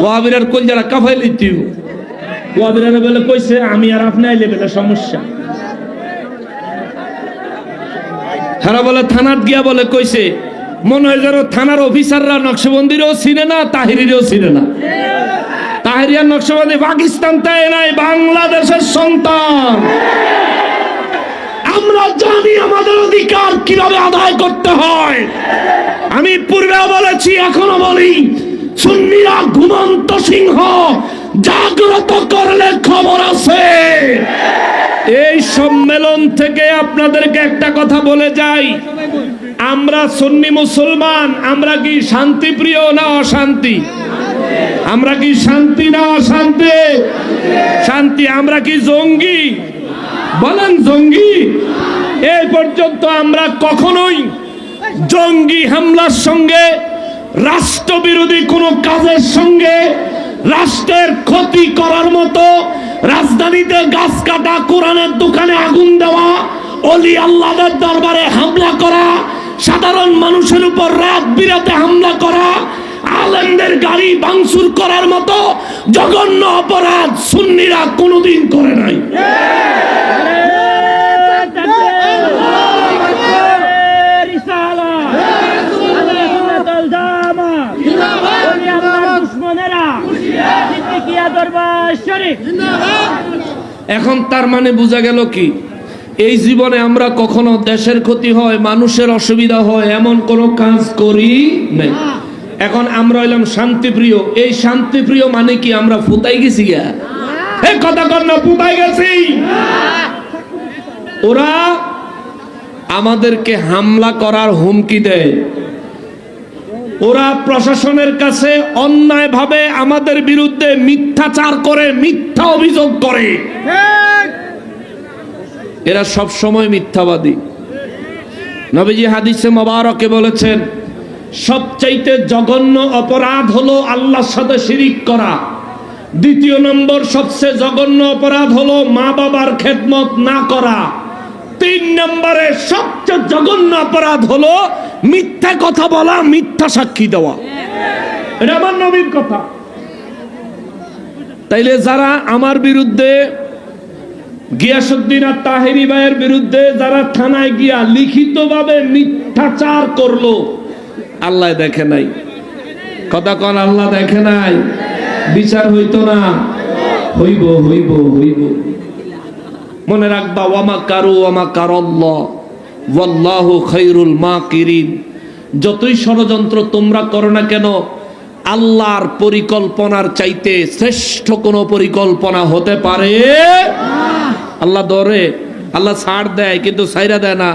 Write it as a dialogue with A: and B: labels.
A: ওয়াহাবিরার কোন যারা কাফাই লিতিও ওয়াহাবিরারে বলে কইছে আমি আর আপনি আইলে বেলা সমস্যা। তারা বলে থানাত গিয়া বলে কইছে মনে হয় যেন থানার অফিসাররা নকশবন্দিরও চিনে না, তাহিরিরও চিনে না। তাহিরিয়া নকশবন্দি পাকিস্তান তাই নাই, বাংলাদেশের সন্তান। আমরা জানি আমাদের অধিকার কিভাবে আদায় করতে হয়। আমি পূর্বে বলেছি, এখনো বলি, সুন্নিরা ঘুমন্ত সিংহ, জাগ্রত করলে খবর আছে। এই সম্মেলন থেকে আপনাদেরকে একটা কথা বলে যাই, আমরা সুন্নি মুসলমান, আমরা কি শান্তিপ্রিয় না অশান্তি? আমরা কি শান্তি না অশান্তি? শান্তি। আমরা কি জঙ্গি? বলেন জঙ্গি? এই পর্যন্ত আমরা কখনোই জঙ্গি হামলার সঙ্গে, রাষ্ট্রবিরোধী কোনো কাজের সঙ্গে, রাষ্ট্রের ক্ষতি করার মতো, রাজধানীতে গাছ কাটা, কোরআনের দোকানে আগুন দেওয়া, অলি আল্লাহদের দরবারে হামলা করা, সাধারণ মানুষের উপর রাত বিরাতে হামলা করা, আলেমদের গাড়ি ভাঙচুর করার মতো জঘন্য অপরাধ সুন্নিরা কোনোদিন করে নাই। এখন তার মানে বোঝা গেল কি, এই জীবনে আমরা কখনো দেশের ক্ষতি হয়, মানুষের অসুবিধা হয় এমন কোনো কাজ করি নাই। এখন আমরা হইলাম শান্তিপ্রিয়। এই শান্তিপ্রিয় মানে কি আমরা ফুতাই গেছি? কথা কর না, ফুতাই গেছি। ওরা আমাদেরকে হামলা করার হুমকি দেয়, ওরা প্রশাসনের কাছে অন্যায়ভাবে আমাদের বিরুদ্ধে মিথ্যাচার করে, মিথ্যা অভিযোগ করে। এরা সব সময় মিথ্যাবাদী। নবীজি হাদিসে মোবারকে বলেছেন, সবচাইতে জঘন্য অপরাধ হলো আল্লাহর সাথে শিরিক করা। দ্বিতীয় নম্বর সবচেয়ে জঘন্য অপরাধ হলো মা বাবার খেদমত না করা। 3 নম্বরে সবচেয়ে জঘন্য অপরাধ হলো মিথ্যা কথা বলা, মিথ্যা সাক্ষী দেওয়া। এটা আমার নবীর কথা। তাইলে যারা আমার বিরুদ্ধে, গিয়াসউদ্দিন আর তাহেরি ভাইয়ের বিরুদ্ধে যারা থানায় গিয়া লিখিতভাবে মিথ্যাচার করলো, আল্লাহ দেখে নাই? কথা কন, আল্লাহ দেখে নাই? বিচার হইতো না? হইব, হইব, হইব। মনে রাখবা, ওয়ামা কারু ওয়ামা কারাল্লাহ ওয়াল্লাহু খায়রুল মাকিরিন। যতই ষড়যন্ত্র তোমরা করো না কেন, আল্লাহর পরিকল্পনার চাইতে শ্রেষ্ঠ কোন পরিকল্পনা হতে পারে? আল্লাহ ধরে, আল্লাহ ছাড় দেয় কিন্তু ছাইরা দেয় না।